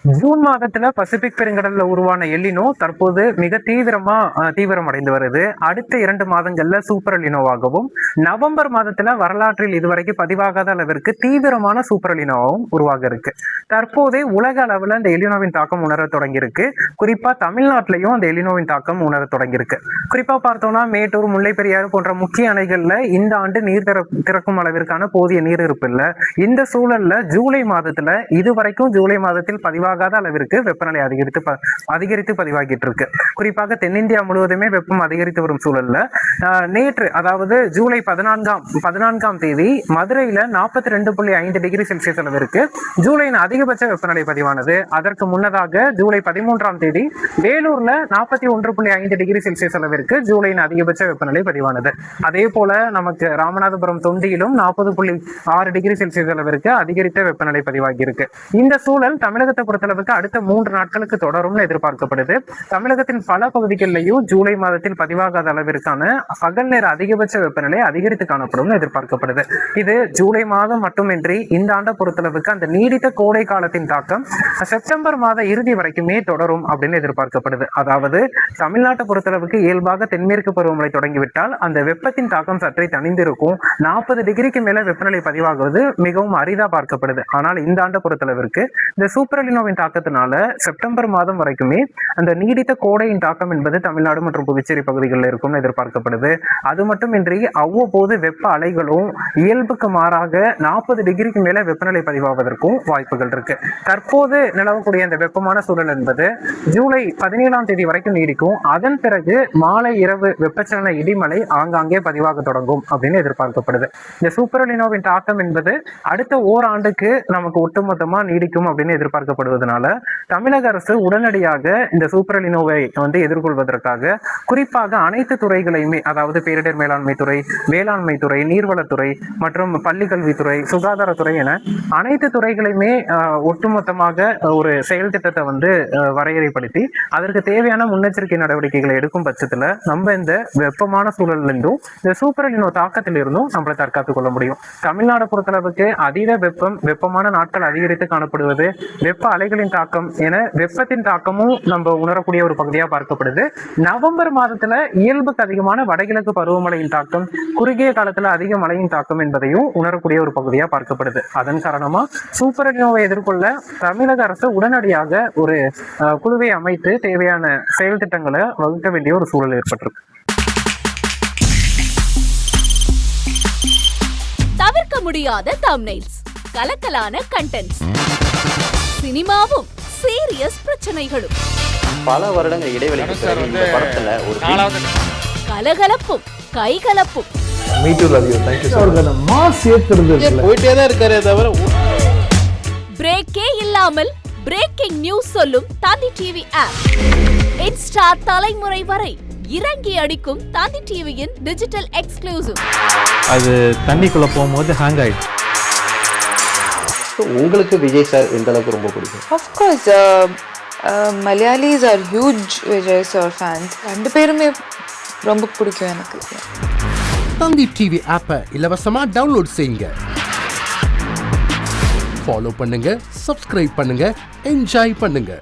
June மாதத்துல Pacific பெருங்கடல்ல உருவான El Niño தற்போது மிக தீவிரமடைந்து வருது. அடுத்த 2 மாதங்கள்ல சூப்பர் எல்லினோவாகவும், நவம்பர் மாதத்துல வரலாற்றில் இதுவரைக்கும் பதிவாகாத அளவிற்கு தீவிரமான சூப்பர் எல்லினோவாகவும் உருவாக இருக்கு. தற்போதே உலக அளவுல இந்த எல்லினோவின் தாக்கம் உணர தொடங்கியிருக்கு. குறிப்பா தமிழ்நாட்டிலையும் அந்த எல்லினோவின் தாக்கம் உணர தொடங்கியிருக்கு. குறிப்பா பார்த்தோம்னா மேட்டூர், முல்லை பெரியாறு போன்ற முக்கிய அணைகள்ல இந்த ஆண்டு நீர் திறக்கும் அளவிற்கான போதிய நீர் இருப்பு இல்ல. இந்த சூழல்ல ஜூலை மாதத்தில் பதிவாகாத அளவிற்கு வெப்பநிலை அதிகரித்து பதிவாகிட்டு இருக்கு. குறிப்பாக தென்னிந்தியா முழுவதுமே வெப்பம் அதிகரித்து வரும் சூழல்ல நேற்று, அதாவது ஜூலை 14ஆம் தேதி மதுரையில 42.5 டிகிரி செல்சியஸ் அளவிற்கு ஜூலையின் அதிகபட்ச வெப்பநிலை பதிவானது. அதற்கு முன்னதாக ஜூலை 13ஆம் தேதி வேலூர்ல 41.5 டிகிரி செல்சியஸ் அளவிற்கு ஜூலையின் அதிகபட்ச வெப்பநிலை பதிவானது. அதே போல நமக்கு ராமநாதபுரம் தொண்டியிலும் 40.6 டிகிரி செல்சியஸ் அளவிற்கு அதிகரித்த வெப்பநிலை பதிவாகி இருக்கு. இந்த சூழல் தமிழகத்தை பொறுத்தளவுக்கு அடுத்த 3 நாட்களுக்கு தொடரும் எதிர்பார்க்கப்படுது. தமிழகத்தின் பல பகுதிகளிலேயும் ஜூலை மாதத்தில் பதிவாகாத அளவிற்கான பகல் நேர அதிகபட்ச வெப்பநிலை அதிகரித்து காணப்படும் எதிர்பார்க்கப்படுது. இது ஜூலை மாதம் மட்டுமின்றி இந்த ஆண்டை பொறுத்தளவுக்கு அந்த நீடித்த கோடை காலத்தின் தாக்கம் செப்டம்பர் மாத இறுதி வரைக்குமே தொடரும் அப்படின்னு எதிர்பார்க்கப்படுது. அதாவது தமிழ்நாட்டை பொறுத்தளவுக்கு இயல்பாக தென்மேற்கு பருவமழை தொடங்கிவிட்டால் அந்த வெப்பத்தின் தாக்கம் சற்றே தணிந்திருக்கும். 40 டிகிரிக்கு மேல வெப்பநிலை பதிவாகுவது மிகவும் அரிதா பார்க்கப்படுது. ஆனால் இந்த ஆண்டை பொறுத்தளவிற்கு இந்த சூப்பர் எல்லினோவின் தாக்கத்தினால செப்டம்பர் மாதம் வரைக்குமே அந்த நீடித்த கோடையின் தாக்கம் என்பது தமிழ்நாடு மற்றும் புதுச்சேரி பகுதிகளில் இருக்கும் எதிர்பார்க்கப்படுது. அது மட்டுமின்றி அவ்வப்போது வெப்ப அலைகளும் இயல்புக்கு மாறாக 40 டிகிரிக்கு மேல வெப்பநிலை பதிவாவதற்கும் வாய்ப்புகள் இருக்கு. தற்போது நிலவக்கூடிய அந்த வெப்பமான சூழல் என்பது ஜூலை 17ஆம் தேதி வரைக்கும் நீடிக்கும். அதன் பிறகு மாலை இரவு வெப்பச்சலன இடிமலை ஆங்காங்கே பதிவாக தொடங்கும் அப்படின்னு எதிர்பார்க்கப்படுது. இந்த சூப்பர் எல்லினோவின் தாக்கம் என்பது அடுத்த ஓராண்டுக்கு நமக்கு ஒட்டுமொத்தமா நீடிக்கும் அப்படின்னு எதிர்பார்க்கப்படுவதனால தமிழக அரசு உடனடியாக இந்த சூப்பர் எல்லினோவை எதிர்கொள்வதற்காக குறிப்பாக அனைத்து துறைகளையுமே, அதாவது பேரிடர் மேலாண்மை துறை, வேளாண்மை துறை, நீர்வளத்துறை மற்றும் பள்ளி கல்வித்துறை, சுகாதாரத்துறை என அனைத்து துறைகளையுமே ஒட்டுமொத்தமாக ஒரு செயல் திட்டத்தை வரையறைப்படுத்தி அதற்கு தேவையான முன்னெச்சரிக்கை நடவடிக்கைகளை எடுக்கும் பட்சத்துல நம்ம இந்த வெப்பமான சூழல்ல இருந்தும் இந்த சூப்பர் எல்லினோ தாக்கத்தில் இருந்தும் நம்மளை தற்காத்துக் கொள்ள முடியும். தமிழ்நாடு பொறுத்தளவுக்கு அதீத வெப்பமான நாட்கள் அதிகரித்து காணப்படுவது, வெப்ப அலைகளின் தாக்கம் என வெப்பத்தின் தாக்கமும் நம்ம உணரக்கூடிய ஒரு பகுதியாக பார்க்கப்படுது. நவம்பர் மாதத்துல இயல்புக்கு அதிகமான வடகிழக்கு பருவமழையின் தாக்கம், குறுகிய காலத்துல அதிக மழையின் தாக்கம் என்பதையும் உணரக்கூடிய ஒரு பகுதியாக பார்க்கப்படுது. அதன் காரணமா சூப்பர் எல்லினோவை எதிர்கொள்ள தமிழக அரசு உடனடியாக ஒரு குழுவை அமைத்து தேவையான செயல் திட்டங்களை வகுக்க வேண்டிய ஒரு சூழல் ஏற்பட்டிருக்கு. தவிர்க்க முடியாத தம்ப்நெயில்ஸ், கலக்கலான கண்டென்ட்ஸ், சினிமாவும் சீரியஸ் பிரச்சனைகளும், பல வருடங்கள் இடைவெளிக்கு பிறகு இந்த படத்துல ஒரு கலகலப்பும் கைகலப்பும், போயிட்டே தான் இருக்காரே தவிர பிரேக்கே இல்லாமல் பிரேக்கிங் நியூஸ் சொல்லும் தந்தி டிவி ஆப். இன்ஸ்டா தலைமுறை வரை இறங்கி அடிக்கும் தந்தி டிவியின் டிஜிட்டல் எக்ஸ்க்ளூசிவ். அது தண்ணிக்குள்ள போகும்போது ஹேங் ஆயிடுச்சு. உங்களுக்கு விஜய் சார் எந்த அளவுக்கு ரொம்ப பிடிக்கும்? Of course, Malayalis are huge Vijay sir fans. ரெண்டு பேருமே ரொம்ப பிடிக்கும் எனக்கு. தந்தி டிவி ஆப்பை இலவசமா டவுன்லோட் செய்யுங்க. ஃபாலோ பண்ணுங்க, சப்ஸ்கிரைப் பண்ணுங்க, என்ஜாய் பண்ணுங்க.